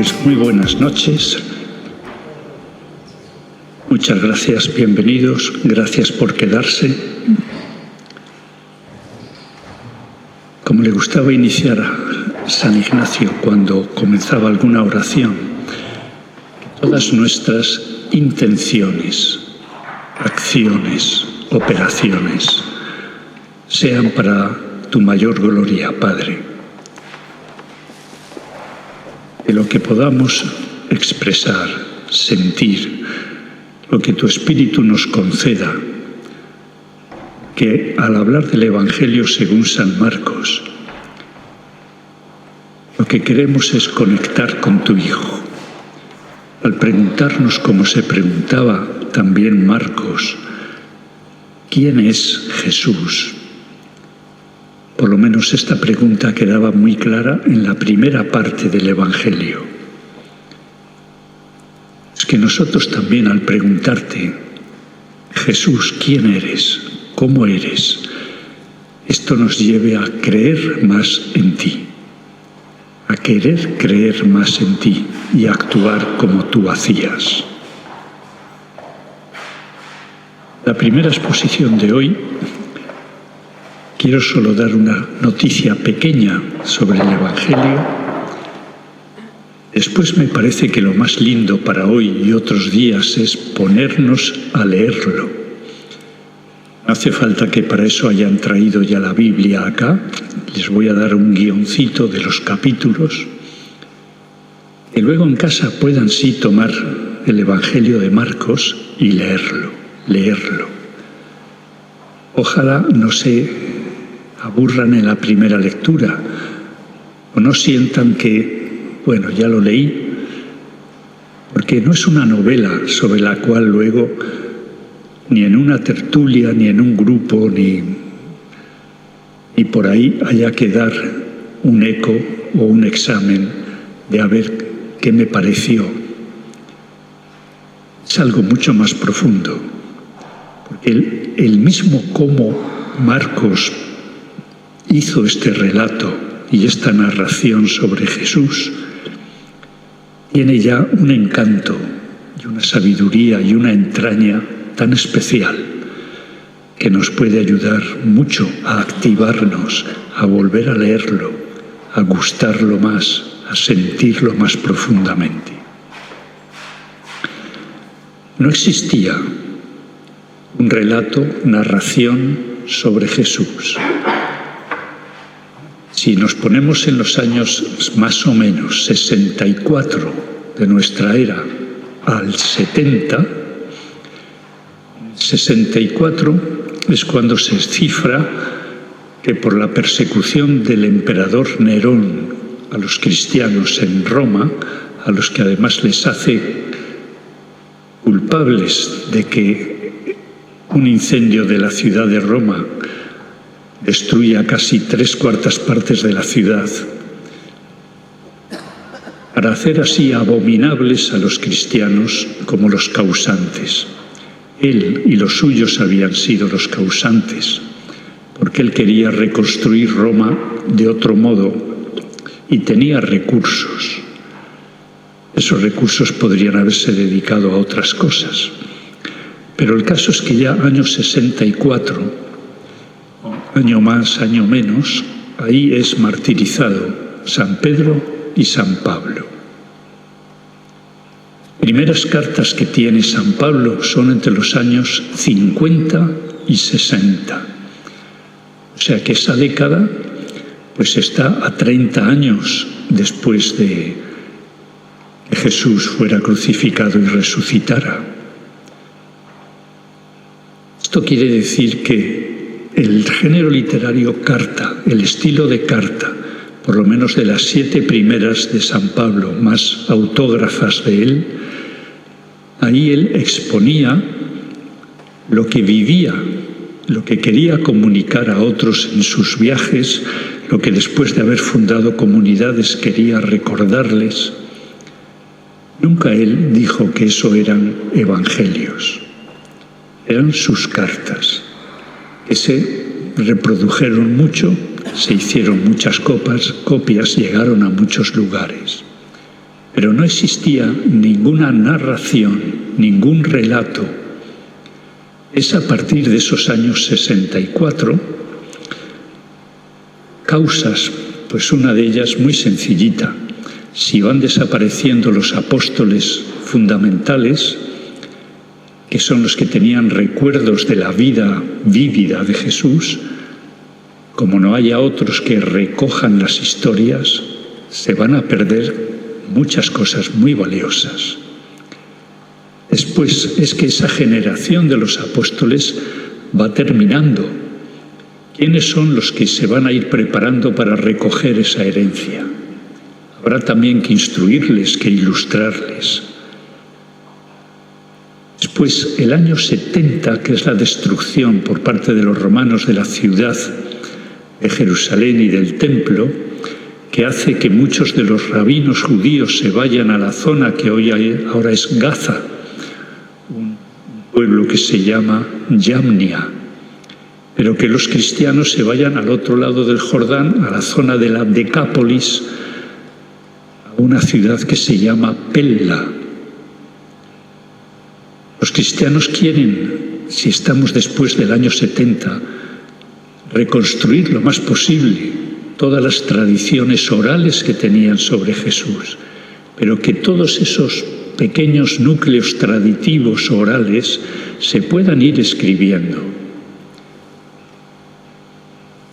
Pues muy buenas noches. Muchas gracias, bienvenidos, gracias por quedarse. Como le gustaba iniciar a San Ignacio cuando comenzaba alguna oración, que todas nuestras intenciones, acciones, operaciones sean para tu mayor gloria, Padre. Que lo que podamos expresar, sentir, lo que tu Espíritu nos conceda, que al hablar del Evangelio según San Marcos, lo que queremos es conectar con tu Hijo. Al preguntarnos, como se preguntaba también Marcos, ¿quién es Jesús? Por lo menos esta pregunta quedaba muy clara en la primera parte del Evangelio. Es que nosotros también al preguntarte, Jesús, ¿quién eres? ¿Cómo eres? Esto nos lleve a creer más en ti, a querer creer más en ti y a actuar como tú hacías. La primera exposición de hoy, quiero solo dar una noticia pequeña sobre el Evangelio. Después me parece que lo más lindo para hoy y otros días es ponernos a leerlo. No hace falta que para eso hayan traído ya la Biblia acá. Les voy a dar un guioncito de los capítulos. Que luego en casa puedan sí tomar el Evangelio de Marcos y leerlo. Ojalá no se aburran en la primera lectura o no sientan que, bueno, ya lo leí, porque no es una novela sobre la cual luego ni en una tertulia, ni en un grupo, ni por ahí haya que dar un eco o un examen de a ver qué me pareció. Es algo mucho más profundo, porque el mismo cómo Marcos hizo este relato y esta narración sobre Jesús tiene ya un encanto y una sabiduría y una entraña tan especial que nos puede ayudar mucho a activarnos, a volver a leerlo, a gustarlo más, a sentirlo más profundamente. No existía un relato, narración sobre Jesús. Si nos ponemos en los años más o menos 64 de nuestra era al 70, 64 es cuando se cifra que por la persecución del emperador Nerón a los cristianos en Roma, a los que además les hace culpables de que un incendio de la ciudad de Roma destruía casi 3/4 partes de la ciudad, para hacer así abominables a los cristianos como los causantes. Él y los suyos habían sido los causantes, porque él quería reconstruir Roma de otro modo y tenía recursos. Esos recursos podrían haberse dedicado a otras cosas. Pero el caso es que ya año 64, año más, año menos, ahí es martirizado San Pedro y San Pablo. Primeras cartas que tiene San Pablo son entre los años 50 y 60. O sea que esa década pues está a 30 años después de que Jesús fuera crucificado y resucitara. Esto quiere decir que el género literario carta, el estilo de carta por lo menos de las 7 primeras de San Pablo, más autógrafas de él, ahí él exponía lo que vivía, lo que quería comunicar a otros en sus viajes, lo que después de haber fundado comunidades quería recordarles. Nunca él dijo que eso eran evangelios, eran sus cartas, que se reprodujeron mucho, se hicieron muchas copias, llegaron a muchos lugares. Pero no existía ninguna narración, ningún relato. Es a partir de esos años 64, causas, pues una de ellas muy sencillita. Si van desapareciendo los apóstoles fundamentales, que son los que tenían recuerdos de la vida vívida de Jesús, como no haya otros que recojan las historias, se van a perder muchas cosas muy valiosas. Después es que esa generación de los apóstoles va terminando. ¿Quiénes son los que se van a ir preparando para recoger esa herencia? Habrá también que instruirles, que ilustrarles. Después, el año 70, que es la destrucción por parte de los romanos de la ciudad de Jerusalén y del templo, que hace que muchos de los rabinos judíos se vayan a la zona que ahora es Gaza, un pueblo que se llama Yamnia, pero que los cristianos se vayan al otro lado del Jordán, a la zona de la Decápolis, a una ciudad que se llama Pella. Los cristianos quieren, si estamos después del año 70, reconstruir lo más posible todas las tradiciones orales que tenían sobre Jesús, pero que todos esos pequeños núcleos traditivos orales se puedan ir escribiendo.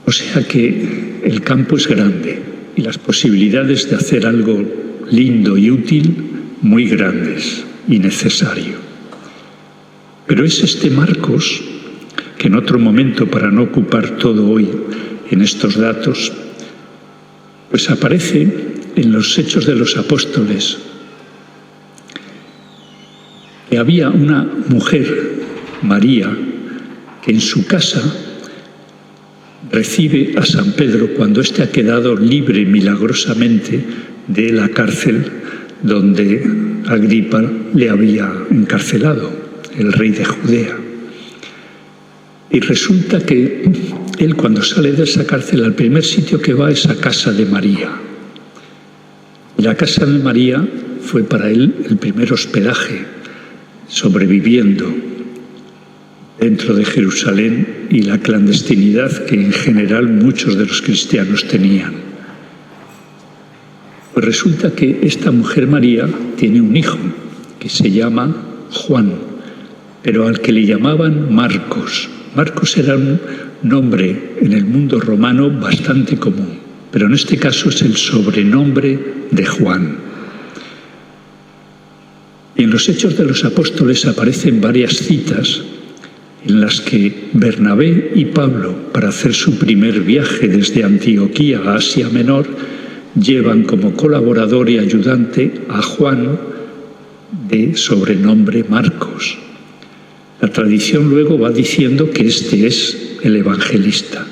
O sea que el campo es grande y las posibilidades de hacer algo lindo y útil muy grandes y necesario. Pero es este Marcos, que en otro momento, para no ocupar todo hoy en estos datos, pues aparece en los Hechos de los Apóstoles, que había una mujer, María, que en su casa recibe a San Pedro cuando éste ha quedado libre milagrosamente de la cárcel donde Agripa le había encarcelado, el rey de Judea. Y resulta que él, cuando sale de esa cárcel, al primer sitio que va es a casa de María. Y la casa de María fue para él el primer hospedaje, sobreviviendo dentro de Jerusalén y la clandestinidad que en general muchos de los cristianos tenían. Pues resulta que esta mujer María tiene un hijo que se llama Juan, pero al que le llamaban Marcos. Marcos era un nombre en el mundo romano bastante común, pero en este caso es el sobrenombre de Juan. Y en los Hechos de los Apóstoles aparecen varias citas en las que Bernabé y Pablo, para hacer su primer viaje desde Antioquía a Asia Menor, llevan como colaborador y ayudante a Juan, de sobrenombre Marcos. La tradición luego va diciendo que este es el evangelista.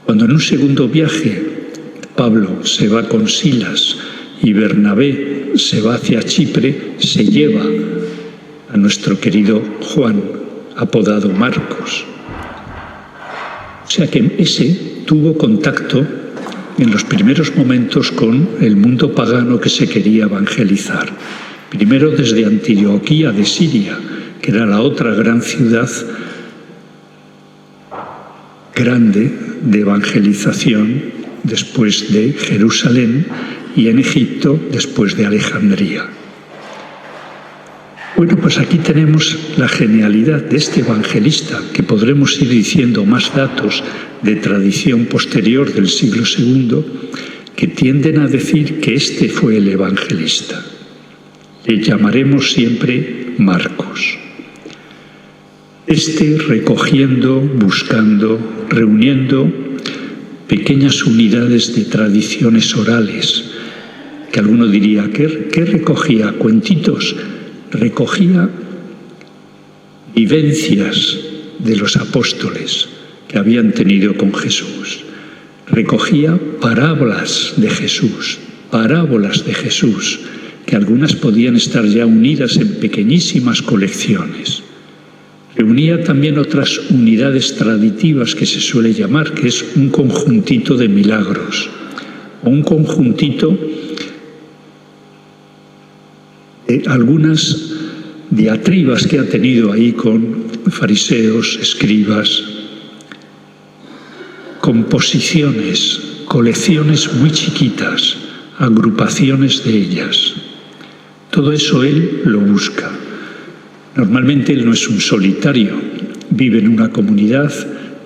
Cuando en un segundo viaje Pablo se va con Silas y Bernabé se va hacia Chipre, se lleva a nuestro querido Juan, apodado Marcos. O sea que ese tuvo contacto en los primeros momentos con el mundo pagano que se quería evangelizar. Primero desde Antioquía de Siria, que era la otra gran ciudad grande de evangelización después de Jerusalén, y en Egipto después de Alejandría. Bueno, pues aquí tenemos la genialidad de este evangelista, que podremos ir diciendo más datos de tradición posterior del siglo II, que tienden a decir que este fue el evangelista. Le llamaremos siempre Marcos. Este recogiendo, buscando, reuniendo pequeñas unidades de tradiciones orales, que alguno diría, ¿qué recogía? ¿Cuentitos? Recogía vivencias de los apóstoles que habían tenido con Jesús. Recogía parábolas de Jesús, que algunas podían estar ya unidas en pequeñísimas colecciones. Reunía también otras unidades traditivas que se suele llamar, que es un conjuntito de milagros, o un conjuntito de algunas diatribas que ha tenido ahí con fariseos, escribas, composiciones, colecciones muy chiquitas, agrupaciones de ellas. Todo eso él lo busca. Normalmente él no es un solitario, vive en una comunidad,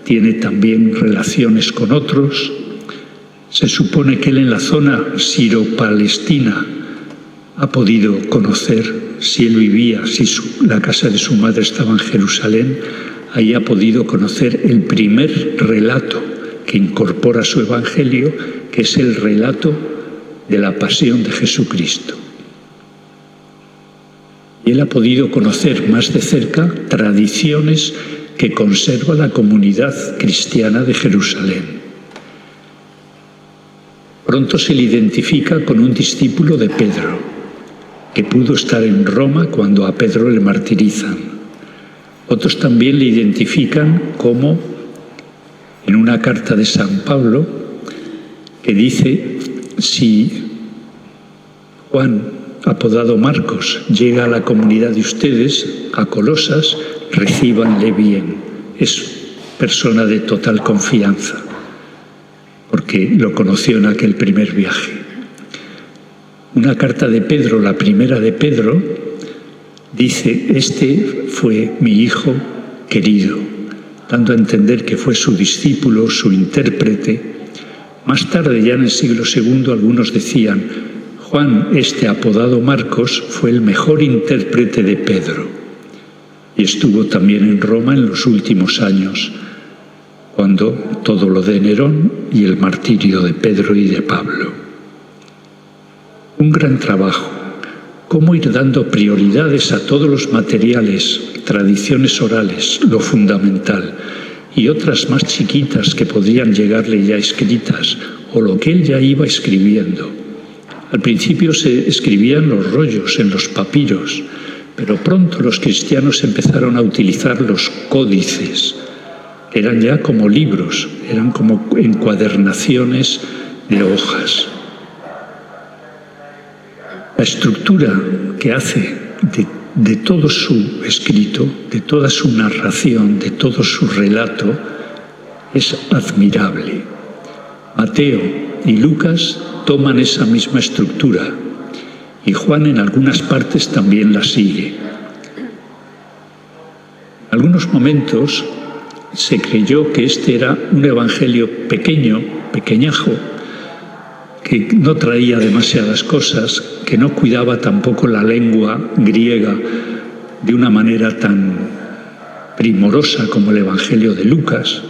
tiene también relaciones con otros. Se supone que él en la zona siro-palestina ha podido conocer, si él vivía, si la casa de su madre estaba en Jerusalén, ahí ha podido conocer el primer relato que incorpora su evangelio, que es el relato de la pasión de Jesucristo. Y él ha podido conocer más de cerca tradiciones que conserva la comunidad cristiana de Jerusalén. Pronto se le identifica con un discípulo de Pedro, que pudo estar en Roma cuando a Pedro le martirizan. Otros también le identifican como, en una carta de San Pablo, que dice, si Juan, apodado Marcos, llega a la comunidad de ustedes, a Colosas, recíbanle bien. Es persona de total confianza, porque lo conoció en aquel primer viaje. Una carta de Pedro, la primera de Pedro, dice, este fue mi hijo querido, dando a entender que fue su discípulo, su intérprete. Más tarde, ya en el siglo II, algunos decían, Juan, este apodado Marcos, fue el mejor intérprete de Pedro y estuvo también en Roma en los últimos años, cuando todo lo de Nerón y el martirio de Pedro y de Pablo. Un gran trabajo, cómo ir dando prioridades a todos los materiales, tradiciones orales, lo fundamental, y otras más chiquitas que podrían llegarle ya escritas, o lo que él ya iba escribiendo. Al principio se escribían los rollos en los papiros, pero pronto los cristianos empezaron a utilizar los códices. Eran ya como libros, eran como encuadernaciones de hojas. La estructura que hace de todo su escrito, de toda su narración, de todo su relato, es admirable. Mateo y Lucas toman esa misma estructura y Juan en algunas partes también la sigue. En algunos momentos se creyó que este era un evangelio pequeño, pequeñajo, que no traía demasiadas cosas, que no cuidaba tampoco la lengua griega de una manera tan primorosa como el evangelio de Lucas,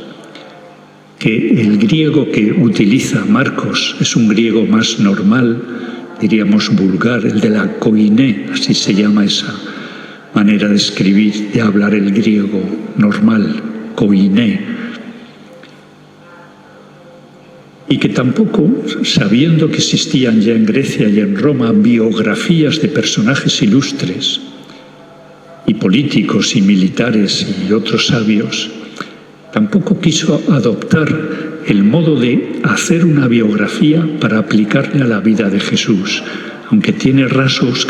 que el griego que utiliza Marcos es un griego más normal, diríamos vulgar, el de la koiné, así se llama esa manera de escribir, de hablar el griego normal, koiné. Y que tampoco, sabiendo que existían ya en Grecia y en Roma biografías de personajes ilustres, y políticos y militares y otros sabios, tampoco quiso adoptar el modo de hacer una biografía para aplicarle a la vida de Jesús, aunque tiene rasgos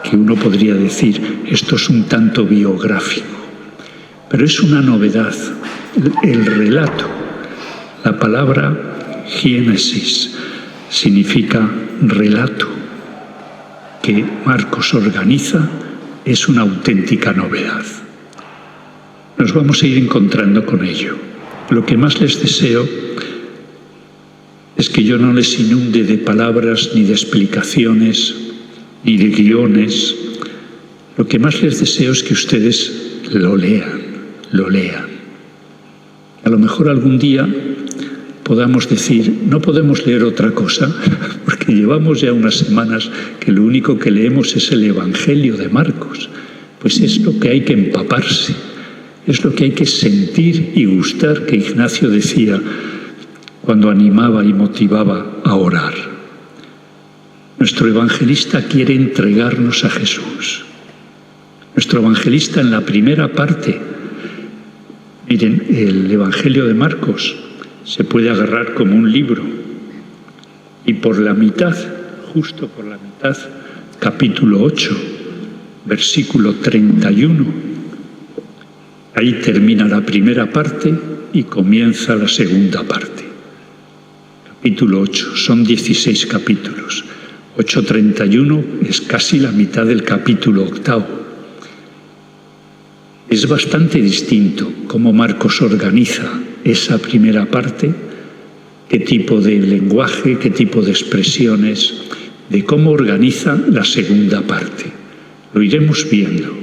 que uno podría decir, esto es un tanto biográfico. Pero es una novedad, el relato. La palabra génesis significa relato, que Marcos organiza, es una auténtica novedad. Nos vamos a ir encontrando con ello. Lo que más les deseo es que yo no les inunde de palabras, ni de explicaciones, ni de guiones. Lo que más les deseo es que ustedes lo lean. A lo mejor algún día podamos decir, no podemos leer otra cosa, porque llevamos ya unas semanas que lo único que leemos es el Evangelio de Marcos. Pues es lo que hay que empaparse, es lo que hay que sentir y gustar, que Ignacio decía cuando animaba y motivaba a orar. Nuestro evangelista quiere entregarnos a Jesús. Nuestro evangelista en la primera parte, miren, el Evangelio de Marcos se puede agarrar como un libro y por la mitad, justo por la mitad, capítulo 8, versículo 31, ahí termina la primera parte y comienza la segunda parte. Capítulo 8, son 16 capítulos. 8:31 es casi la mitad del capítulo 8. Es bastante distinto cómo Marcos organiza esa primera parte, qué tipo de lenguaje, qué tipo de expresiones, de cómo organiza la segunda parte. Lo iremos viendo.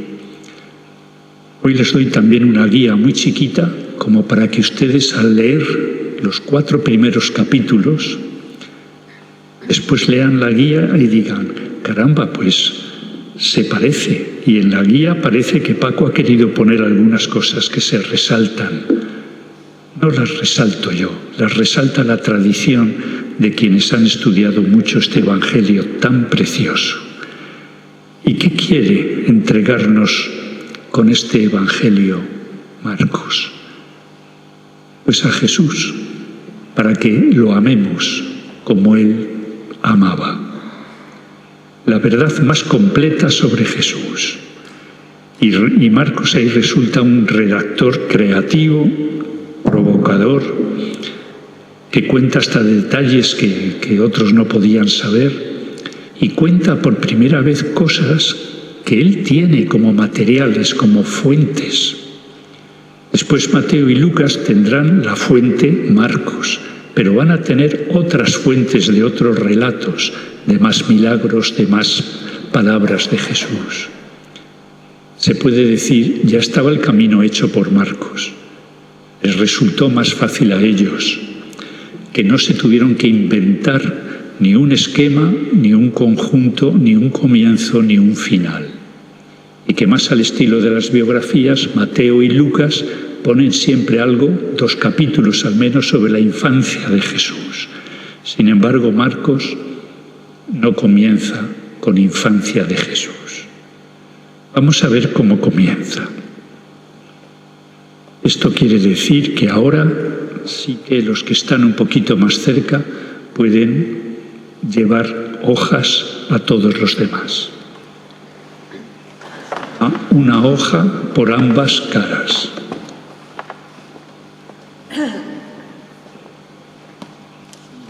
Hoy les doy también una guía muy chiquita, como para que ustedes al leer los 4 primeros capítulos, después lean la guía y digan, caramba, pues se parece. Y en la guía parece que Paco ha querido poner algunas cosas que se resaltan. No las resalto yo, las resalta la tradición de quienes han estudiado mucho este Evangelio tan precioso. ¿Y qué quiere entregarnos con este Evangelio Marcos? Pues a Jesús, para que lo amemos como Él amaba. La verdad más completa sobre Jesús. Y Marcos ahí resulta un redactor creativo, provocador, que cuenta hasta detalles que otros no podían saber, y cuenta por primera vez cosas que él tiene como materiales, como fuentes. Después Mateo y Lucas tendrán la fuente Marcos, pero van a tener otras fuentes de otros relatos, de más milagros, de más palabras de Jesús. Se puede decir, ya estaba el camino hecho por Marcos. Les resultó más fácil a ellos, que no se tuvieron que inventar ni un esquema, ni un conjunto, ni un comienzo, ni un final. Y que más al estilo de las biografías, Mateo y Lucas ponen siempre algo, 2 capítulos al menos, sobre la infancia de Jesús. Sin embargo, Marcos no comienza con infancia de Jesús. Vamos a ver cómo comienza. Esto quiere decir que ahora sí que los que están un poquito más cerca pueden llevar hojas a todos los demás. Una hoja por ambas caras.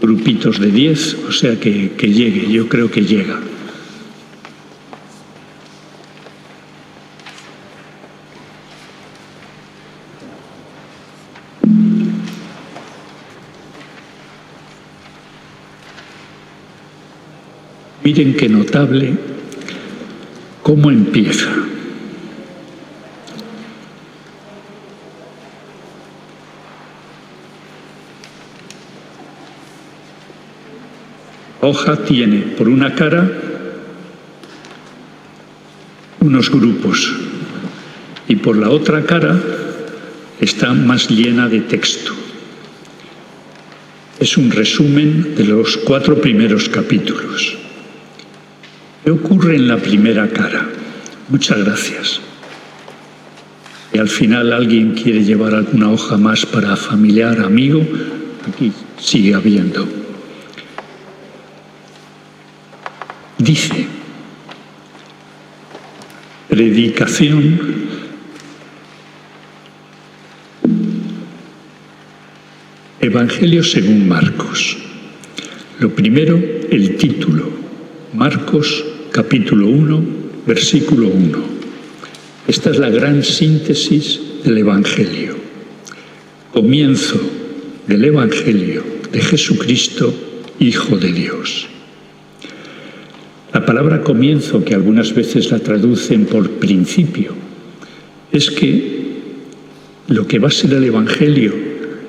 Grupitos de 10, o sea que llegue, yo creo que llega. Miren qué notable cómo empieza. La hoja tiene por una cara unos grupos y por la otra cara está más llena de texto. Es un resumen de los 4 primeros capítulos. ¿Qué ocurre en la primera cara? Muchas gracias. Y al final alguien quiere llevar alguna hoja más para familiar, amigo, aquí sigue habiendo. Dice, predicación Evangelio según Marcos. Lo primero, el título. Marcos, capítulo 1, versículo 1. Esta es la gran síntesis del Evangelio. Comienzo del Evangelio de Jesucristo, Hijo de Dios. La palabra comienzo, que algunas veces la traducen por principio, es que lo que va a ser el Evangelio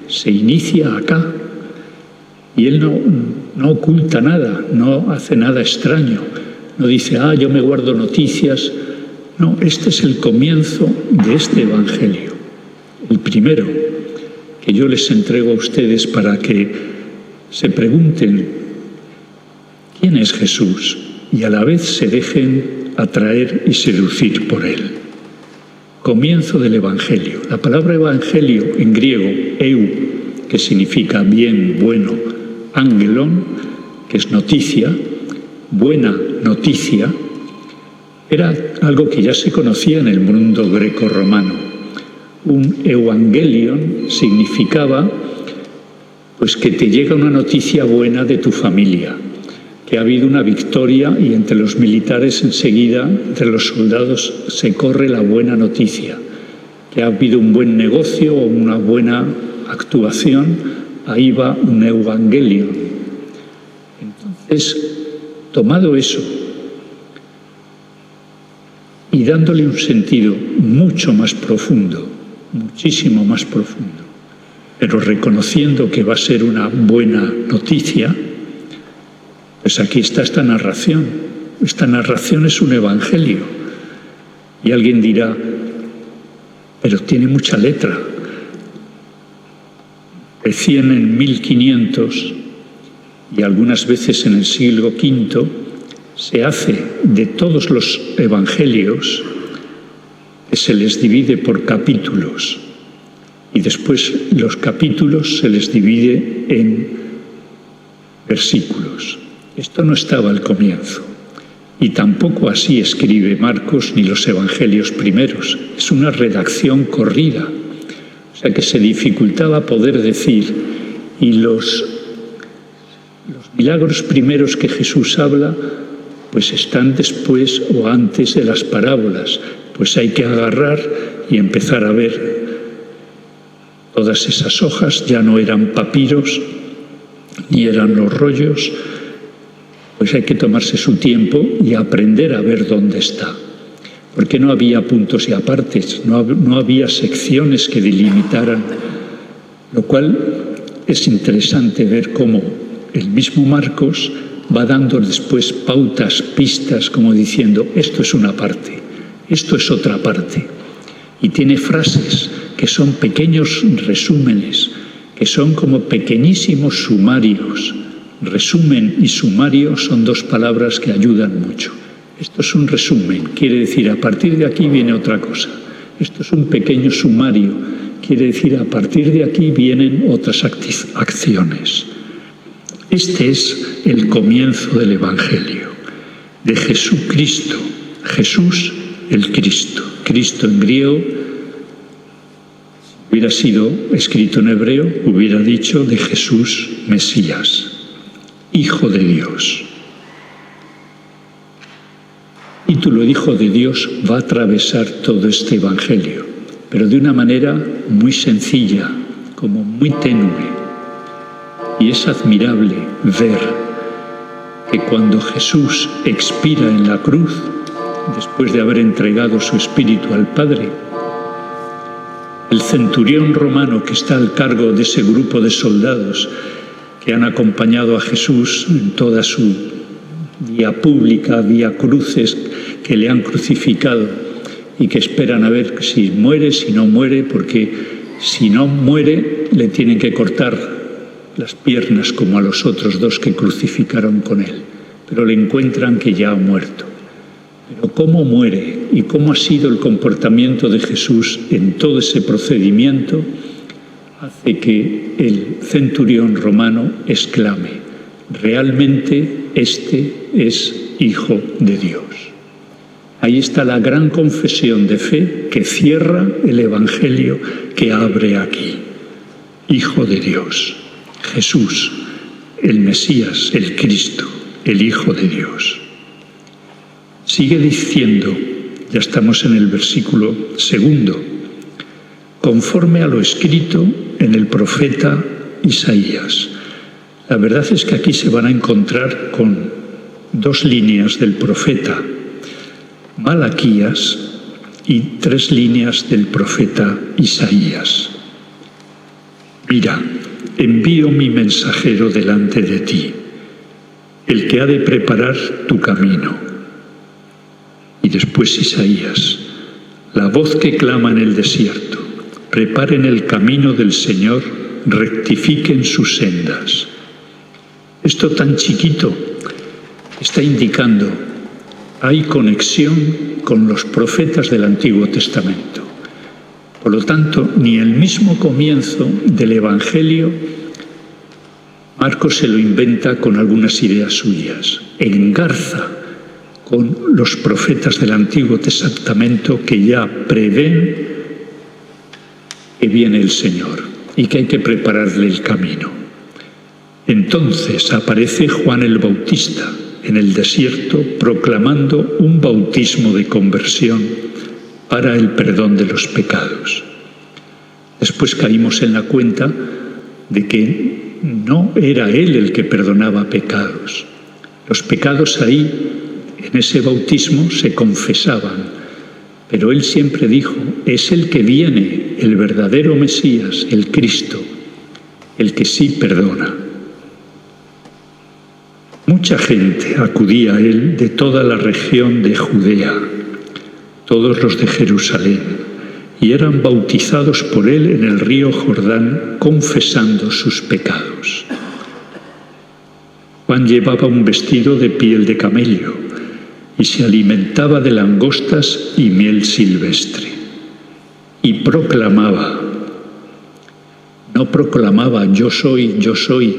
se inicia acá Y él no oculta nada, no hace nada extraño, no dice, yo me guardo noticias. No, este es el comienzo de este Evangelio, el primero que yo les entrego a ustedes para que se pregunten quién es Jesús y a la vez se dejen atraer y seducir por él. Comienzo del Evangelio. La palabra Evangelio en griego, eu, que significa bien, bueno, angelon, que es noticia, buena noticia, era algo que ya se conocía en el mundo greco-romano. Un evangelion significaba pues que te llega una noticia buena de tu familia, que ha habido una victoria y entre los militares enseguida, entre los soldados, se corre la buena noticia, que ha habido un buen negocio o una buena actuación, ahí va un evangelion. Entonces, tomado eso y dándole un sentido mucho más profundo, muchísimo más profundo, pero reconociendo que va a ser una buena noticia, pues aquí está esta narración. Esta narración es un evangelio. Y alguien dirá, pero tiene mucha letra. Recién en 1500 y algunas veces en el siglo V se hace de todos los evangelios que se les divide por capítulos y después los capítulos se les divide en versículos. Esto no estaba al comienzo y tampoco así escribe Marcos ni los evangelios primeros. Es una redacción corrida, o sea que se dificultaba poder decir, y los milagros primeros que Jesús habla pues están después o antes de las parábolas, pues hay que agarrar y empezar a ver todas esas hojas. Ya no eran papiros ni eran los rollos, pues hay que tomarse su tiempo y aprender a ver dónde está, porque no había puntos y apartes, no había secciones que delimitaran, lo cual es interesante ver cómo el mismo Marcos va dando después pautas, pistas, como diciendo, esto es una parte, esto es otra parte, y tiene frases que son pequeños resúmenes, que son como pequeñísimos sumarios. Resumen y sumario son dos palabras que ayudan mucho. Esto es un resumen, quiere decir a partir de aquí viene otra cosa. Esto es un pequeño sumario, quiere decir a partir de aquí vienen otras acciones. Este es el comienzo del Evangelio, de Jesucristo, Jesús el Cristo. Cristo en griego, si hubiera sido escrito en hebreo, hubiera dicho de Jesús Mesías, Hijo de Dios. El título Hijo de Dios va a atravesar todo este Evangelio, pero de una manera muy sencilla, como muy tenue. Y es admirable ver que cuando Jesús expira en la cruz, después de haber entregado su espíritu al Padre, el centurión romano que está al cargo de ese grupo de soldados que han acompañado a Jesús en toda su vía pública, vía cruces, que le han crucificado y que esperan a ver si muere, si no muere, porque si no muere le tienen que cortar las piernas como a los otros dos que crucificaron con él, pero le encuentran que ya ha muerto. Pero cómo muere y cómo ha sido el comportamiento de Jesús en todo ese procedimiento hace que el centurión romano exclame, realmente este es Hijo de Dios. Ahí está la gran confesión de fe que cierra el Evangelio que abre aquí. Hijo de Dios, Jesús, el Mesías, el Cristo, el Hijo de Dios. Sigue diciendo, ya estamos en el versículo 2, conforme a lo escrito en el profeta Isaías. La verdad es que aquí se van a encontrar con dos líneas del profeta Malaquías y tres líneas del profeta Isaías. Mira, envío mi mensajero delante de ti, el que ha de preparar tu camino. Y después Isaías, la voz que clama en el desierto, preparen el camino del Señor, rectifiquen sus sendas. Esto tan chiquito está indicando, hay conexión con los profetas del Antiguo Testamento. Por lo tanto, ni el mismo comienzo del Evangelio, Marcos se lo inventa con algunas ideas suyas, engarza con los profetas del Antiguo Testamento que ya prevén que viene el Señor y que hay que prepararle el camino. Entonces aparece Juan el Bautista en el desierto proclamando un bautismo de conversión para el perdón de los pecados. Después caímos en la cuenta de que no era él el que perdonaba pecados. Los pecados ahí, en ese bautismo, se confesaban, pero él siempre dijo, es el que viene, el verdadero Mesías, el Cristo, el que sí perdona. Mucha gente acudía a él de toda la región de Judea, todos los de Jerusalén, y eran bautizados por él en el río Jordán, confesando sus pecados. Juan llevaba un vestido de piel de camello y se alimentaba de langostas y miel silvestre. Y proclamaba, no proclamaba yo soy,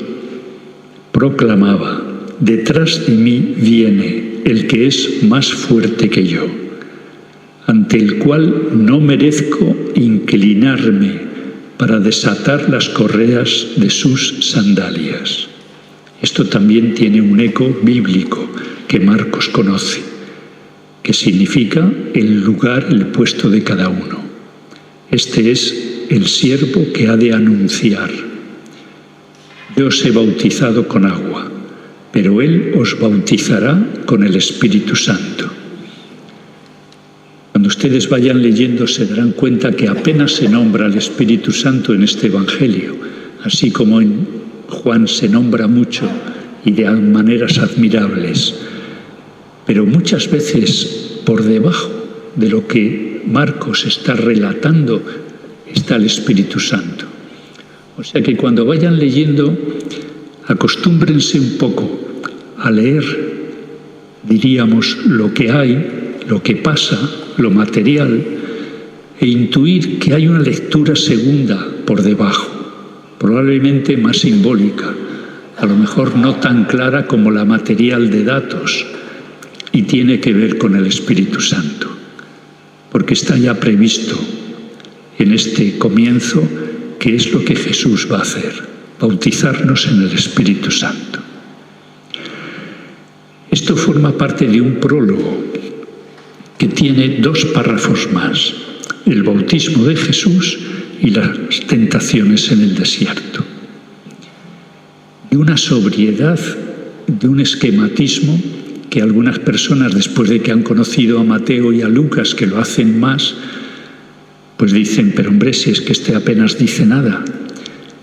proclamaba, detrás de mí viene el que es más fuerte que yo, ante el cual no merezco inclinarme para desatar las correas de sus sandalias. Esto también tiene un eco bíblico que Marcos conoce, que significa el lugar, el puesto de cada uno. Este es el siervo que ha de anunciar. Yo os he bautizado con agua, pero él os bautizará con el Espíritu Santo. Cuando ustedes vayan leyendo se darán cuenta que apenas se nombra al Espíritu Santo en este Evangelio, así como en Juan se nombra mucho y de maneras admirables. Pero muchas veces por debajo de lo que Marcos está relatando está el Espíritu Santo. O sea que cuando vayan leyendo, acostúmbrense un poco a leer, diríamos, lo que hay, lo que pasa, lo material, e intuir que hay una lectura segunda por debajo, probablemente más simbólica, a lo mejor no tan clara como la material de datos, y tiene que ver con el Espíritu Santo, porque está ya previsto en este comienzo que es lo que Jesús va a hacer, bautizarnos en el Espíritu Santo. Esto forma parte de un prólogo que tiene 2 párrafos más, el bautismo de Jesús y las tentaciones en el desierto. De una sobriedad, de un esquematismo que algunas personas, después de que han conocido a Mateo y a Lucas, que lo hacen más, pues dicen, pero hombre, si es que este apenas dice nada.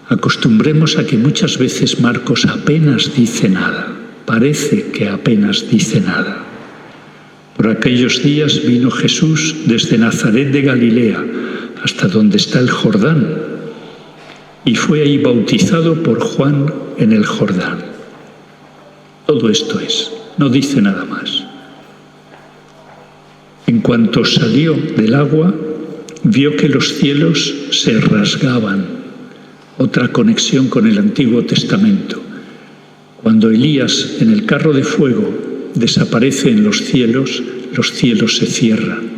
Acostumbremos a que muchas veces Marcos apenas dice nada, parece que apenas dice nada. Por aquellos días vino Jesús desde Nazaret de Galilea hasta donde está el Jordán, y fue ahí bautizado por Juan en el Jordán. Todo esto es, no dice nada más. En cuanto salió del agua, vio que los cielos se rasgaban, otra conexión con el Antiguo Testamento. Cuando Elías en el carro de fuego desaparece en los cielos se cierran,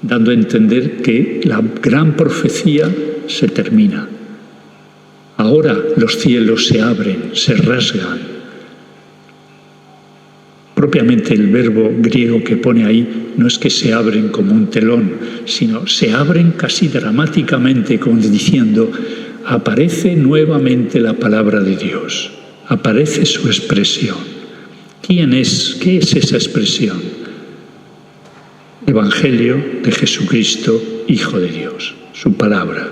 dando a entender que la gran profecía se termina. Ahora los cielos se abren, se rasgan. Propiamente el verbo griego que pone ahí no es que se abren como un telón, sino se abren casi dramáticamente, como diciendo, aparece nuevamente la palabra de Dios, aparece su expresión. ¿Quién es? ¿Qué es esa expresión? Evangelio de Jesucristo, Hijo de Dios, su palabra.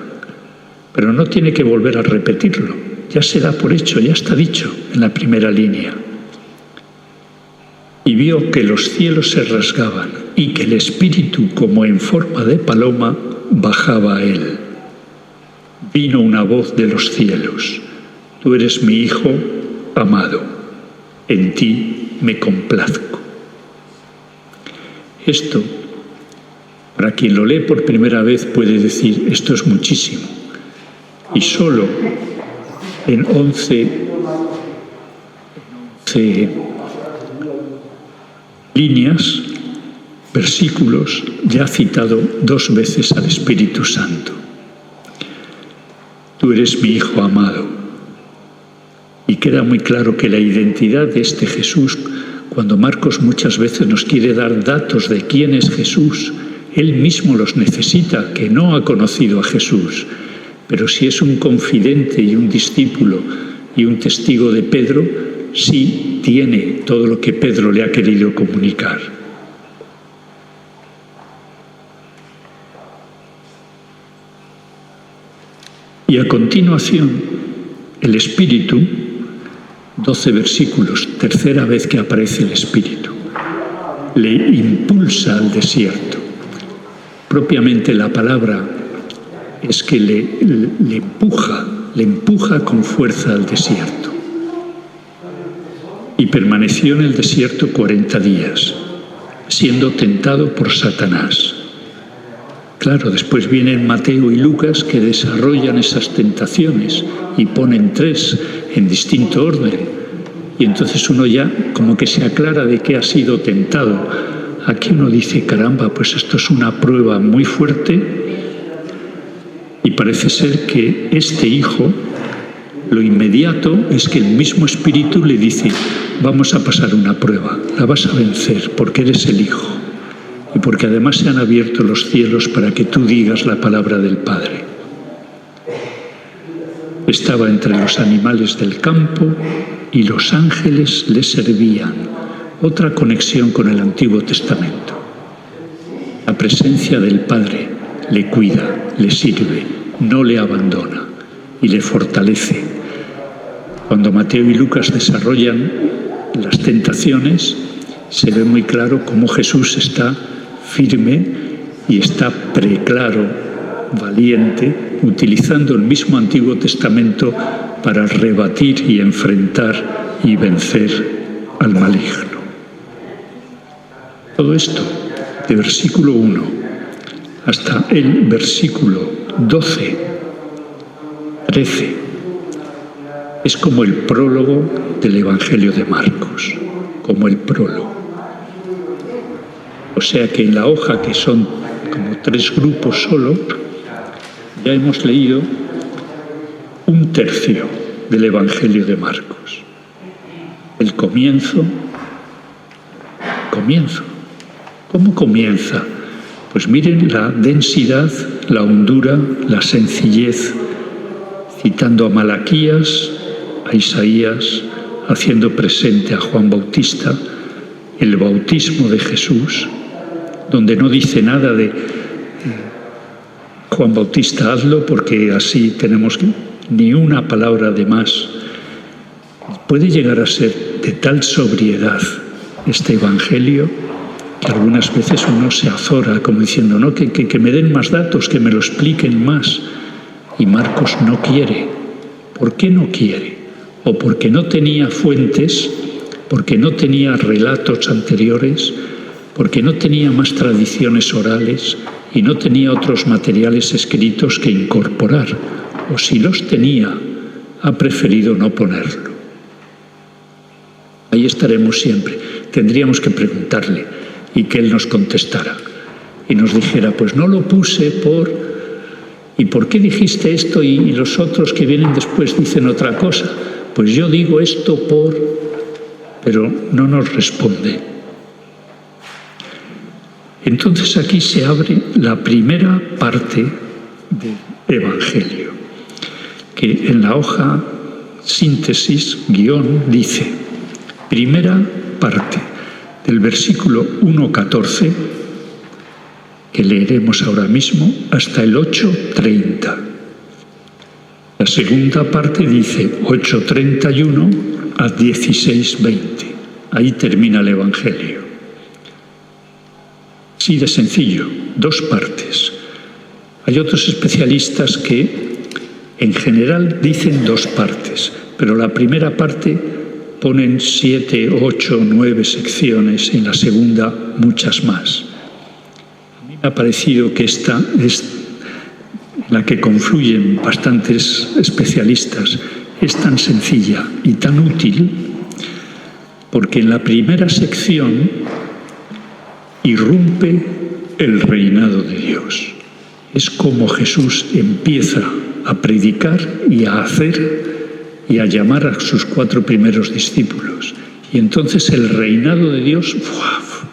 pero no tiene que volver a repetirlo, ya se da por hecho, ya está dicho en la primera línea. Y vio que los cielos se rasgaban y que el Espíritu, como en forma de paloma, bajaba a él. Vino una voz de los cielos: tú eres mi Hijo amado, en ti me complazco. Esto, para quien lo lee por primera vez, puede decir: esto es muchísimo. Y solo en 11 líneas, versículos, ya ha citado 2 veces al Espíritu Santo. Tú eres mi Hijo amado. Y queda muy claro que la identidad de este Jesús, cuando Marcos muchas veces nos quiere dar datos de quién es Jesús, él mismo los necesita, que no ha conocido a Jesús. Pero si es un confidente y un discípulo y un testigo de Pedro, sí tiene todo lo que Pedro le ha querido comunicar. Y a continuación, el Espíritu, 12 versículos, tercera vez que aparece el Espíritu, le impulsa al desierto. Propiamente la palabra es que le empuja con fuerza al desierto. Y permaneció en el desierto 40 días, siendo tentado por Satanás. Claro, después vienen Mateo y Lucas que desarrollan esas tentaciones y ponen 3 en distinto orden. Y entonces uno ya como que se aclara de qué ha sido tentado. Aquí uno dice: caramba, pues esto es una prueba muy fuerte. Y parece ser que este hijo, lo inmediato es que el mismo Espíritu le dice: vamos a pasar una prueba, la vas a vencer porque eres el Hijo y porque además se han abierto los cielos para que tú digas la palabra del Padre. Estaba entre los animales del campo y los ángeles le servían. Otra conexión con el Antiguo Testamento. La presencia del Padre le cuida, le sirve, no le abandona y le fortalece. Cuando Mateo y Lucas desarrollan las tentaciones, se ve muy claro cómo Jesús está firme y está preclaro, valiente, utilizando el mismo Antiguo Testamento para rebatir y enfrentar y vencer al maligno. Todo esto, de versículo 1 hasta el versículo 12, 13, es como el prólogo del Evangelio de Marcos, como el prólogo. O sea que en la hoja, que son como 3 grupos solo, ya hemos leído 1/3 del Evangelio de Marcos. El comienzo. ¿Cómo comienza? Pues miren la densidad, la hondura, la sencillez, citando a Malaquías, a Isaías, haciendo presente a Juan Bautista, el bautismo de Jesús, donde no dice nada de Juan Bautista, hazlo, porque así tenemos ni una palabra de más. Puede llegar a ser de tal sobriedad este Evangelio que algunas veces uno se azora como diciendo: no, que me den más datos, que me lo expliquen más. Y Marcos no quiere. ¿Por qué no quiere? O porque no tenía fuentes, porque no tenía relatos anteriores, porque no tenía más tradiciones orales y no tenía otros materiales escritos que incorporar. O si los tenía, ha preferido no ponerlo. Ahí estaremos siempre. Tendríamos que preguntarle y que él nos contestara y nos dijera: pues no lo puse por... ¿Y por qué dijiste esto y los otros que vienen después dicen otra cosa? Pues yo digo esto por... Pero no nos responde. Entonces aquí se abre la primera parte del Evangelio, que en la hoja síntesis, guión, dice: primera parte, del versículo 1:14, que leeremos ahora mismo, hasta el 8:30. La segunda parte dice 8:31 a 16:20. Ahí termina el Evangelio. Así de sencillo, 2 partes. Hay otros especialistas que en general dicen 2 partes, pero la primera parte ponen 7, 8, 9 secciones, en la segunda muchas más. A mí me ha parecido que esta es la que confluyen bastantes especialistas, es tan sencilla y tan útil, porque en la primera sección irrumpe el reinado de Dios. Es como Jesús empieza a predicar y a hacer y a llamar a sus 4 primeros discípulos. Y entonces el reinado de Dios, ¡fuaf!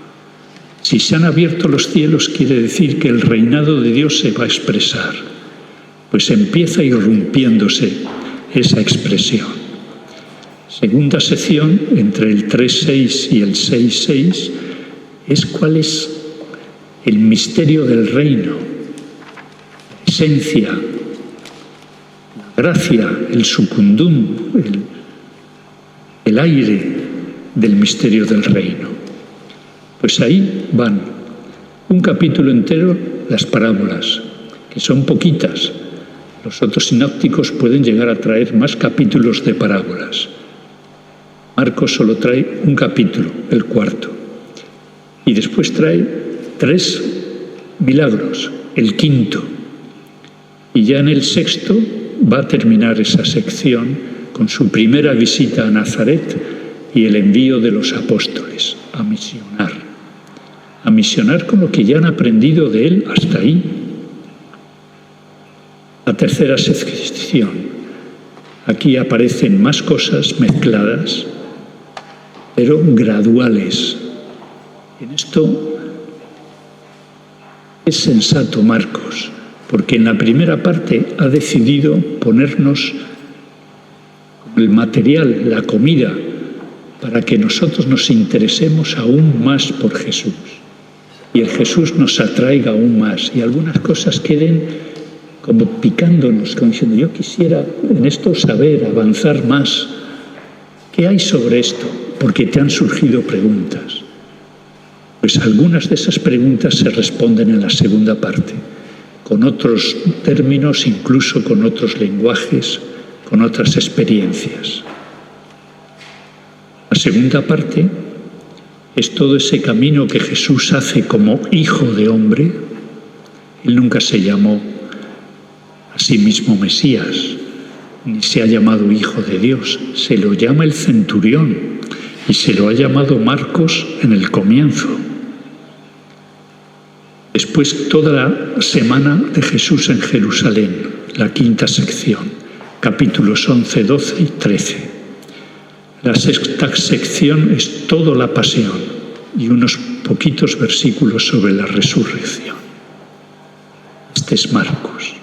Si se han abierto los cielos, quiere decir que el reinado de Dios se va a expresar. Pues empieza irrumpiéndose esa expresión. Segunda sección, entre el 3:6 y el 6:6, es cuál es el misterio del reino, la esencia, la gracia, el sucundum, el aire del misterio del reino. Pues ahí van un capítulo entero las parábolas, que son poquitas. Los otros sinópticos pueden llegar a traer más capítulos de parábolas. Marcos solo trae un capítulo, el 4. Y después trae 3 milagros, el 5. Y ya en el 6 va a terminar esa sección con su primera visita a Nazaret y el envío de los apóstoles a misionar con lo que ya han aprendido de él hasta ahí. La tercera sección, aquí aparecen más cosas mezcladas, pero graduales. En esto es sensato Marcos, porque en la primera parte ha decidido ponernos el material, la comida, para que nosotros nos interesemos aún más por Jesús. Y el Jesús nos atraiga aún más. Y algunas cosas queden como picándonos, como diciendo, yo quisiera en esto saber, avanzar más. ¿Qué hay sobre esto? Porque te han surgido preguntas. Pues algunas de esas preguntas se responden en la segunda parte, con otros términos, incluso con otros lenguajes, con otras experiencias. La segunda parte es todo ese camino que Jesús hace como hijo de hombre. Él nunca se llamó a sí mismo Mesías, ni se ha llamado hijo de Dios. Se lo llama el centurión y se lo ha llamado Marcos en el comienzo. Después toda la semana de Jesús en Jerusalén, la 5ª sección, capítulos 11, 12 y 13. La 6ª sección es toda la pasión y unos poquitos versículos sobre la resurrección. Este es Marcos.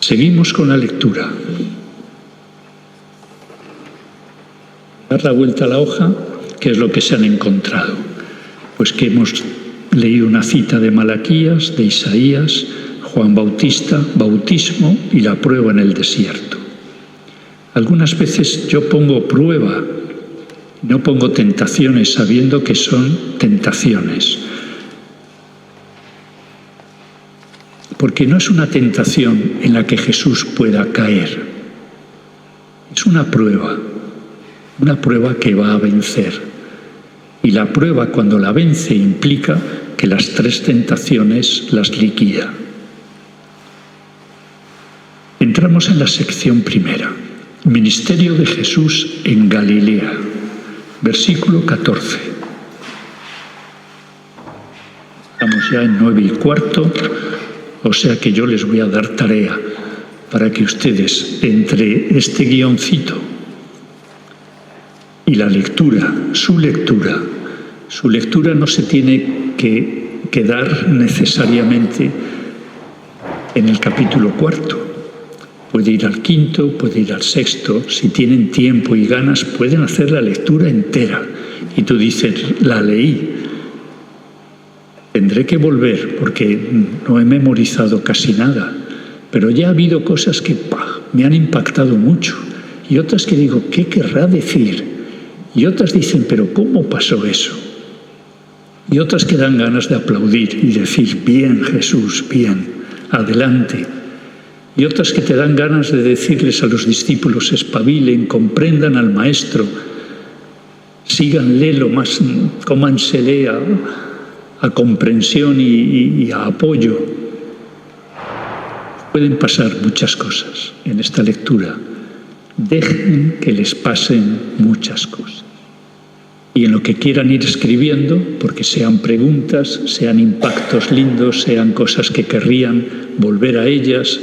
Seguimos con la lectura. Dar la vuelta a la hoja, ¿qué es lo que se han encontrado? Pues que hemos leído una cita de Malaquías, de Isaías, Juan Bautista, bautismo y la prueba en el desierto. Algunas veces yo pongo prueba, no pongo tentaciones, sabiendo que son tentaciones. Porque no es una tentación en la que Jesús pueda caer. Es una prueba que va a vencer. Y la prueba, cuando la vence, implica que las 3 tentaciones las liquida. Entramos en la sección primera. Ministerio de Jesús en Galilea, versículo 14. Estamos ya en 9:15, o sea que yo les voy a dar tarea para que ustedes, entre este guioncito y la lectura, su lectura no se tiene que quedar necesariamente en el capítulo 4. Puede ir al 5, puede ir al 6, si tienen tiempo y ganas pueden hacer la lectura entera. Y tú dices, la leí, tendré que volver porque no he memorizado casi nada, pero ya ha habido cosas que me han impactado mucho y otras que digo, ¿qué querrá decir? Y otras dicen, pero ¿cómo pasó eso? Y otras que dan ganas de aplaudir y decir, bien Jesús, bien, adelante. Y otras que te dan ganas de decirles a los discípulos, espabilen, comprendan al Maestro, síganle lo más, cómansele a comprensión y a apoyo. Pueden pasar muchas cosas en esta lectura. Dejen que les pasen muchas cosas. Y en lo que quieran ir escribiendo, porque sean preguntas, sean impactos lindos, sean cosas que querrían volver a ellas,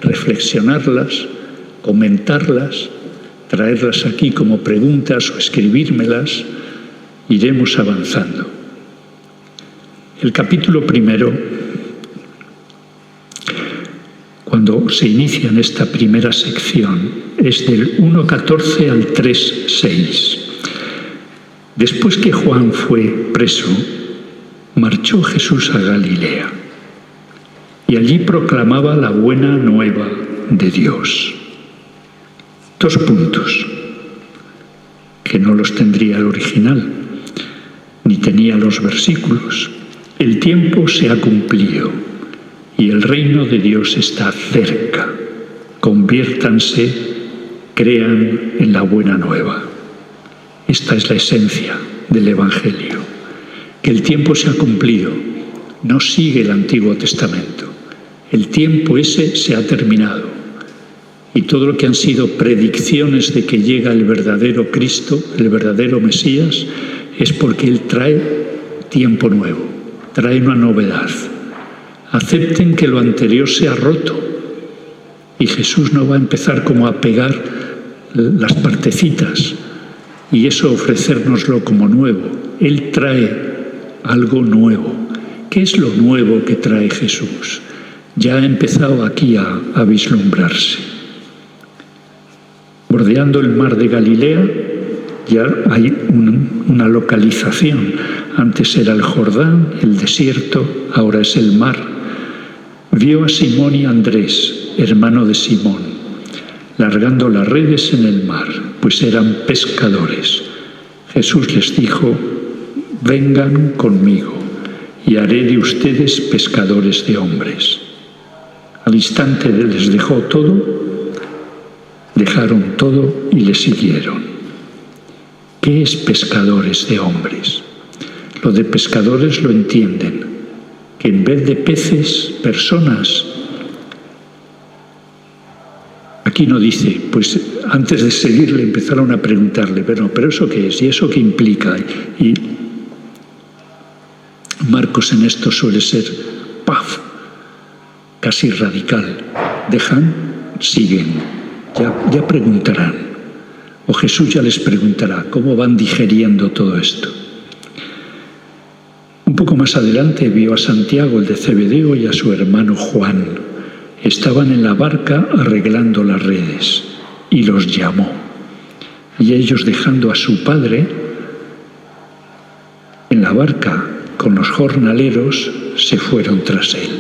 reflexionarlas, comentarlas, traerlas aquí como preguntas o escribírmelas, iremos avanzando. El capítulo primero, cuando se inicia en esta primera sección, es del 1:14 al 3:6. Después que Juan fue preso, marchó Jesús a Galilea y allí proclamaba la buena nueva de Dios. 2 puntos, que no los tendría el original, ni tenía los versículos. El tiempo se ha cumplido y el reino de Dios está cerca. Conviértanse, crean en la buena nueva. Esta es la esencia del Evangelio, que el tiempo se ha cumplido, no sigue el Antiguo Testamento. El tiempo ese se ha terminado y todo lo que han sido predicciones de que llega el verdadero Cristo, el verdadero Mesías, es porque Él trae tiempo nuevo, trae una novedad. Acepten que lo anterior se ha roto y Jesús no va a empezar como a pegar las partecitas y eso ofrecérnoslo como nuevo. Él trae algo nuevo. ¿Qué es lo nuevo que trae Jesús? Ya ha empezado aquí a vislumbrarse. Bordeando el mar de Galilea ya hay una localización. Antes era el Jordán, el desierto, ahora es el mar. Vio a Simón y a Andrés, hermano de Simón, largando las redes en el mar, pues eran pescadores. Jesús les dijo, vengan conmigo y haré de ustedes pescadores de hombres. Al instante les dejó todo, dejaron todo y le siguieron. ¿Qué es pescadores de hombres? Lo de pescadores lo entienden, que en vez de peces, personas. Aquí no dice, pues antes de seguirle empezaron a preguntarle, pero ¿eso qué es? ¿Y eso qué implica? Y Marcos en esto suele ser, casi radical. Dejan, siguen, ya preguntarán. O Jesús ya les preguntará cómo van digeriendo todo esto. Un poco más adelante vio a Santiago, el de Zebedeo, y a su hermano Juan. Estaban en la barca arreglando las redes y los llamó. Y ellos, dejando a su padre en la barca con los jornaleros, se fueron tras él.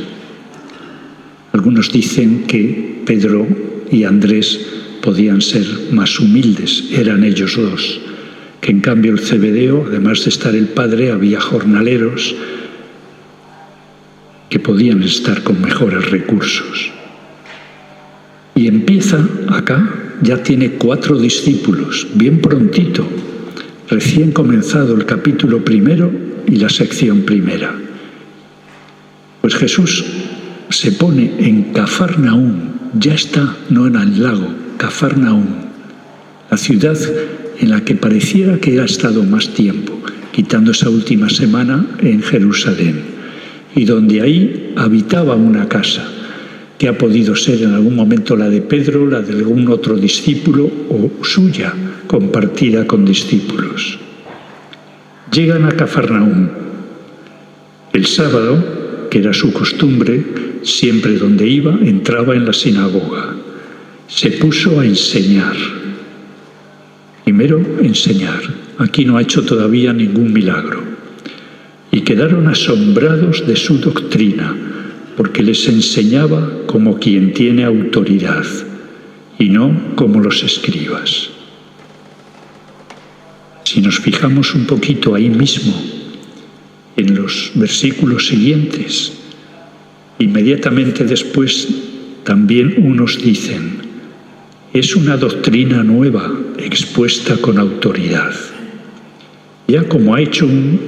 Algunos dicen que Pedro y Andrés podían ser más humildes, eran ellos dos, que en cambio el Zebedeo, además de estar el padre, había jornaleros que podían estar con mejores recursos. Y empieza acá, ya tiene 4 discípulos, bien prontito, recién comenzado el capítulo primero y la sección primera. Pues Jesús se pone en Cafarnaúm, ya está, no en el lago, Cafarnaúm, la ciudad en la que pareciera que ha estado más tiempo, quitando esa última semana en Jerusalén, y donde ahí habitaba una casa, que ha podido ser en algún momento la de Pedro, la de algún otro discípulo o suya, compartida con discípulos. Llegan a Cafarnaúm. El sábado, que era su costumbre, siempre donde iba, entraba en la sinagoga. Se puso a enseñar. Primero, enseñar. Aquí no ha hecho todavía ningún milagro. Y quedaron asombrados de su doctrina, porque les enseñaba como quien tiene autoridad y no como los escribas. Si nos fijamos un poquito ahí mismo, en los versículos siguientes, inmediatamente después también unos dicen: es una doctrina nueva expuesta con autoridad. Ya como ha hecho un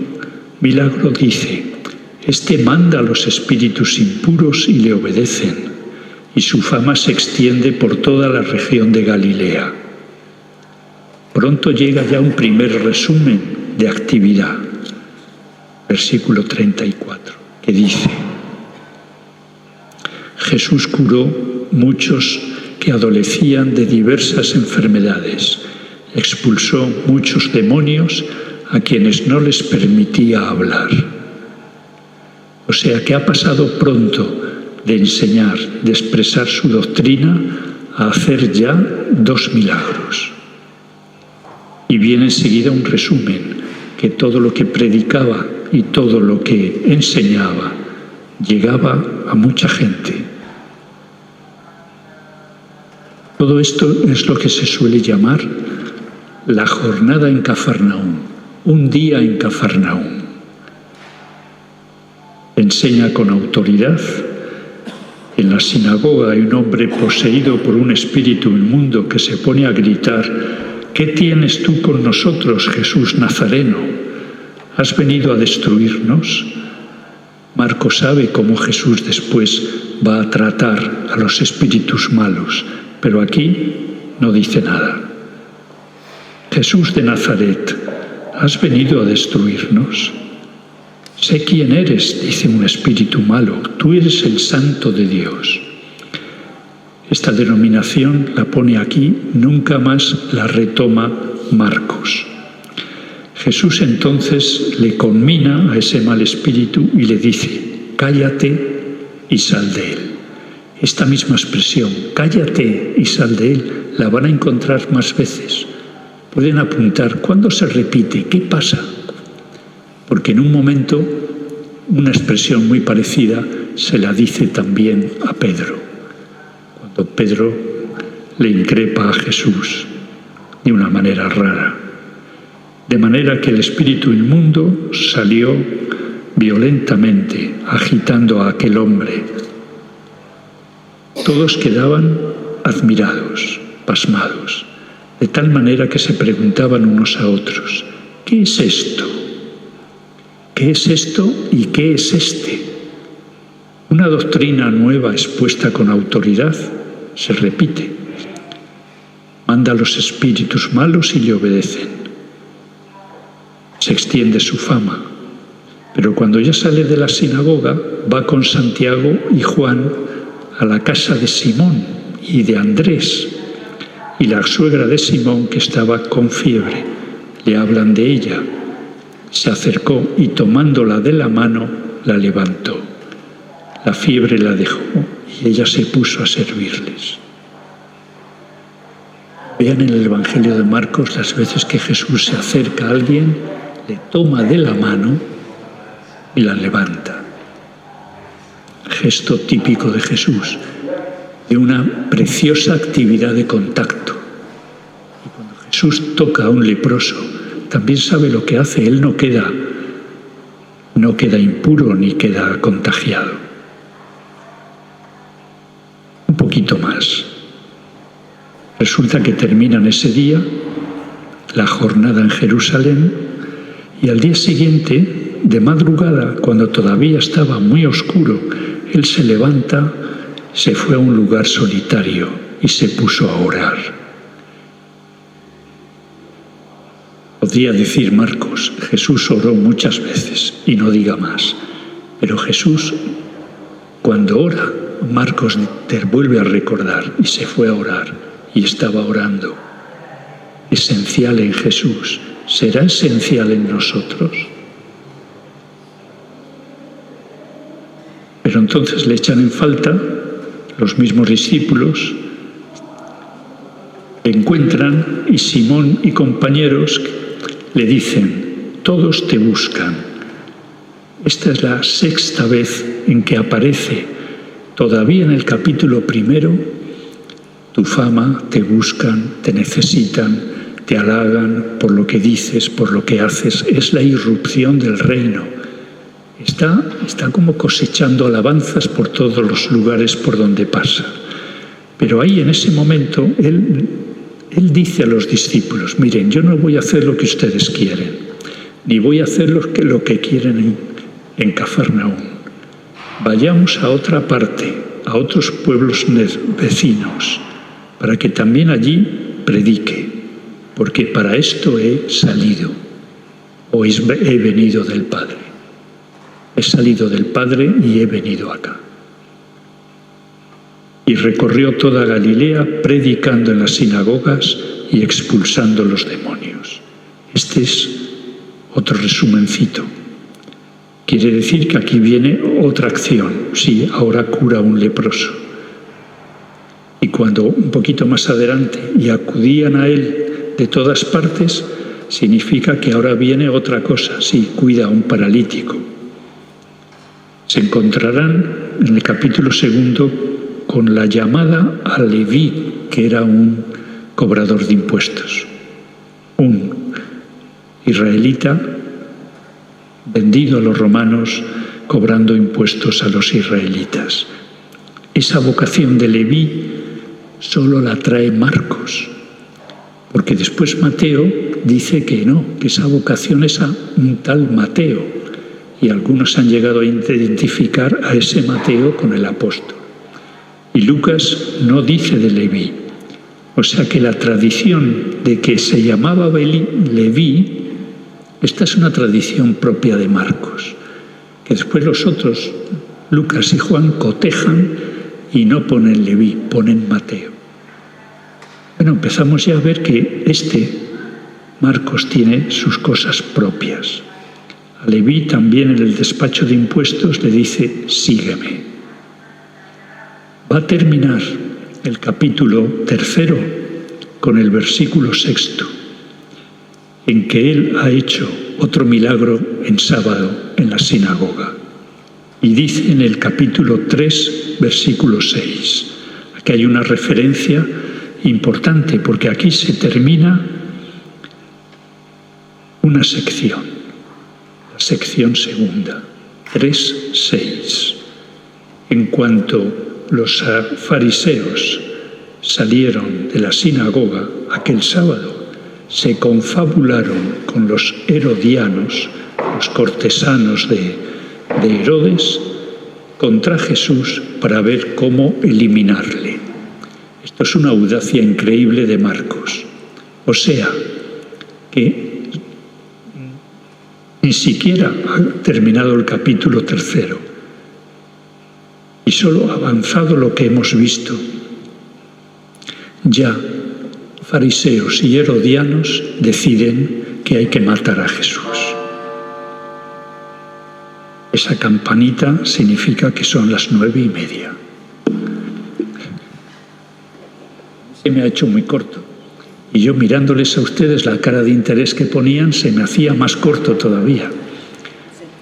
milagro, dice: este manda a los espíritus impuros y le obedecen, y su fama se extiende por toda la región de Galilea. Pronto llega ya un primer resumen de actividad. Versículo 34, que dice: Jesús curó muchos que adolecían de diversas enfermedades, expulsó muchos demonios a quienes no les permitía hablar. O sea que ha pasado pronto de enseñar, de expresar su doctrina, a hacer ya 2 milagros. Y viene enseguida un resumen, que todo lo que predicaba y todo lo que enseñaba llegaba a mucha gente. Todo esto es lo que se suele llamar la jornada en Cafarnaúm, un día en Cafarnaúm. Enseña con autoridad. En la sinagoga hay un hombre poseído por un espíritu inmundo que se pone a gritar: ¿qué tienes tú con nosotros, Jesús Nazareno? ¿Has venido a destruirnos? Marcos sabe cómo Jesús después va a tratar a los espíritus malos, pero aquí no dice nada. Jesús de Nazaret, ¿has venido a destruirnos? Sé quién eres, dice un espíritu malo, tú eres el Santo de Dios. Esta denominación la pone aquí, nunca más la retoma Marcos. Jesús entonces le conmina a ese mal espíritu y le dice: cállate y sal de él. Esta misma expresión, cállate y sal de él, la van a encontrar más veces. Pueden apuntar cuándo se repite, qué pasa. Porque en un momento una expresión muy parecida se la dice también a Pedro, cuando Pedro le increpa a Jesús de una manera rara. De manera que el espíritu inmundo salió violentamente, agitando a aquel hombre. Todos quedaban admirados, pasmados, de tal manera que se preguntaban unos a otros: ¿qué es esto? ¿Qué es esto y qué es este? Una doctrina nueva expuesta con autoridad se repite. Manda a los espíritus malos y le obedecen. Se extiende su fama. Pero cuando ya sale de la sinagoga, va con Santiago y Juan a la casa de Simón y de Andrés. Y la suegra de Simón, que estaba con fiebre, le hablan de ella. Se acercó y tomándola de la mano, la levantó. La fiebre la dejó y ella se puso a servirles. Vean en el Evangelio de Marcos las veces que Jesús se acerca a alguien, le toma de la mano y la levanta. Gesto típico de Jesús, de una preciosa actividad de contacto. Y cuando Jesús toca a un leproso, también sabe lo que hace. Él no queda impuro ni queda contagiado. Un poquito más. Resulta que terminan ese día, la jornada en Jerusalén, y al día siguiente, de madrugada, cuando todavía estaba muy oscuro, él se levanta, se fue a un lugar solitario y se puso a orar. Podría decir Marcos: Jesús oró muchas veces y no diga más. Pero Jesús, cuando ora, Marcos te vuelve a recordar y se fue a orar y estaba orando. Esencial en Jesús, ¿será esencial en nosotros? Pero entonces le echan en falta los mismos discípulos, le encuentran y Simón y compañeros le dicen: todos te buscan. Esta es la 6ª vez en que aparece Todavía en el capítulo 1, tu fama, te buscan, te necesitan, te halagan por lo que dices, por lo que haces. Es la irrupción del reino. Está como cosechando alabanzas por todos los lugares por donde pasa. Pero ahí en ese momento Él dice a los discípulos: miren, yo no voy a hacer lo que ustedes quieren, ni voy a hacer lo que quieren en Cafarnaúm. Vayamos a otra parte, a otros pueblos vecinos, para que también allí predique, porque para esto he salido, o he venido del Padre. He salido del Padre y he venido acá. Y recorrió toda Galilea, predicando en las sinagogas y expulsando los demonios. Este es otro resumencito. Quiere decir que aquí viene otra acción. Sí, ahora cura a un leproso. Y cuando un poquito más adelante, y acudían a él de todas partes, significa que ahora viene otra cosa. Sí, cuida a un paralítico. Se encontrarán en el capítulo 2 con la llamada a Leví, que era un cobrador de impuestos, un israelita vendido a los romanos, cobrando impuestos a los israelitas. Esa vocación de Leví solo la trae Marcos, porque después Mateo dice que no, que esa vocación es a un tal Mateo, y algunos han llegado a identificar a ese Mateo con el apóstol. Y Lucas no dice de Leví. O sea que la tradición de que se llamaba Leví, esta es una tradición propia de Marcos, que después los otros, Lucas y Juan, cotejan y no ponen Leví, ponen Mateo. Bueno, empezamos ya a ver que Marcos tiene sus cosas propias. A Leví también en el despacho de impuestos le dice: sígueme. Va a terminar el capítulo 3 con el versículo 6, en que él ha hecho otro milagro en sábado en la sinagoga. Y dice en el capítulo 3, versículo 6, aquí hay una referencia importante, porque aquí se termina una sección, la sección segunda, 3:6. En cuanto los fariseos salieron de la sinagoga aquel sábado, se confabularon con los herodianos, los cortesanos de Herodes, contra Jesús para ver cómo eliminarle. Esto es una audacia increíble de Marcos. O sea, que ni siquiera ha terminado el capítulo 3 y solo avanzado lo que hemos visto. Ya fariseos y herodianos deciden que hay que matar a Jesús. Esa campanita significa que son las 9:30. Se me ha hecho muy corto. Y yo mirándoles a ustedes la cara de interés que ponían, se me hacía más corto todavía.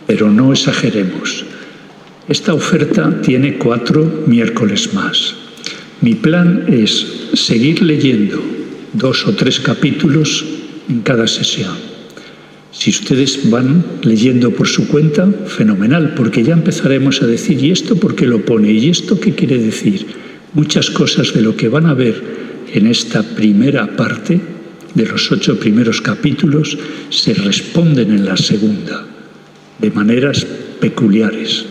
Pero no exageremos. Esta oferta tiene 4 miércoles más. Mi plan es seguir leyendo 2 o 3 capítulos en cada sesión. Si ustedes van leyendo por su cuenta, fenomenal, porque ya empezaremos a decir: ¿y esto por qué lo pone? ¿Y esto qué quiere decir? Muchas cosas de lo que van a ver en esta primera parte de los 8 primeros capítulos se responden en la segunda, de maneras peculiares,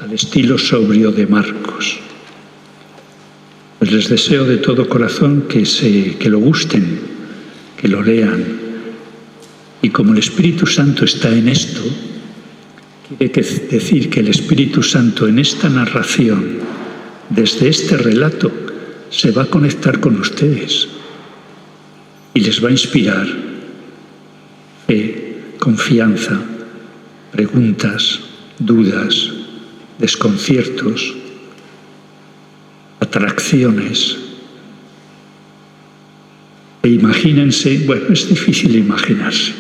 al estilo sobrio de Marcos. Pues les deseo de todo corazón que lo gusten, que lo lean. Y como el Espíritu Santo está en esto, quiere decir que el Espíritu Santo en esta narración, desde este relato, se va a conectar con ustedes y les va a inspirar fe, confianza, preguntas, dudas, desconciertos, atracciones. E imagínense, bueno, es difícil imaginarse,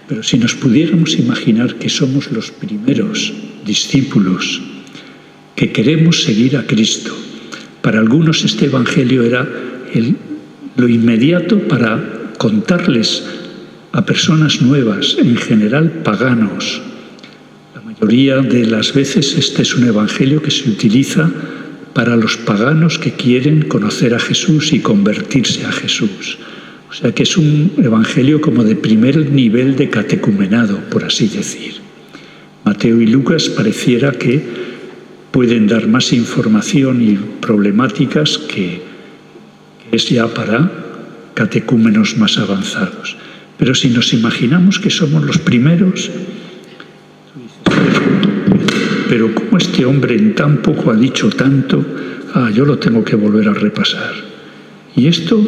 pero si nos pudiéramos imaginar que somos los primeros discípulos que queremos seguir a Cristo. Para algunos este Evangelio era lo inmediato para contarles a personas nuevas, en general paganos. La mayoría de las veces este es un Evangelio que se utiliza para los paganos que quieren conocer a Jesús y convertirse a Jesús. O sea que es un Evangelio como de primer nivel de catecumenado, por así decir. Mateo y Lucas pareciera que pueden dar más información y problemáticas que es ya para catecúmenos más avanzados. Pero si nos imaginamos que somos los primeros, pero ¿cómo este hombre en tan poco ha dicho tanto? Yo lo tengo que volver a repasar. Y esto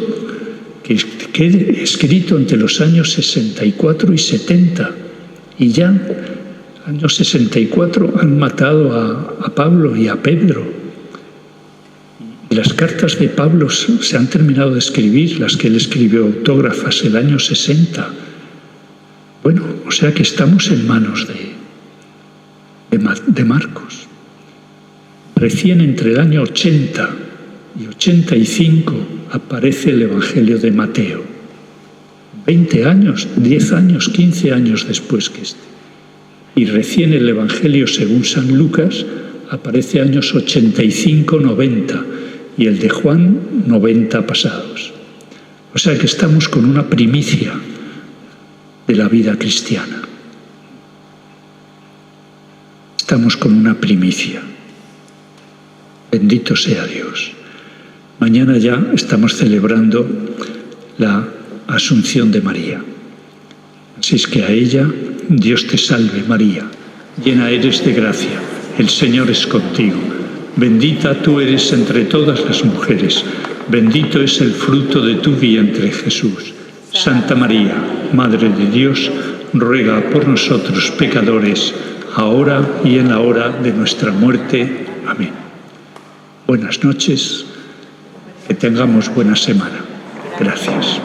que he escrito entre los años 64 y 70, y ya años 64 han matado a Pablo y a Pedro. Y las cartas de Pablo se han terminado de escribir, las que él escribió autógrafas el año 60. Bueno, o sea que estamos en manos de Marcos. Recién entre el año 80 y 85 aparece el Evangelio de Mateo. 20 años, 10 años, 15 años después que este. Y recién el Evangelio según San Lucas aparece años 85-90 y el de Juan 90 pasados. O sea que estamos con una primicia de la vida cristiana. Estamos con una primicia. Bendito sea Dios. Mañana ya estamos celebrando la Asunción de María. Así es que a ella, Dios te salve María, llena eres de gracia, el Señor es contigo. Bendita tú eres entre todas las mujeres, bendito es el fruto de tu vientre Jesús. Santa María, Madre de Dios, ruega por nosotros pecadores, ahora y en la hora de nuestra muerte. Amén. Buenas noches, que tengamos buena semana. Gracias.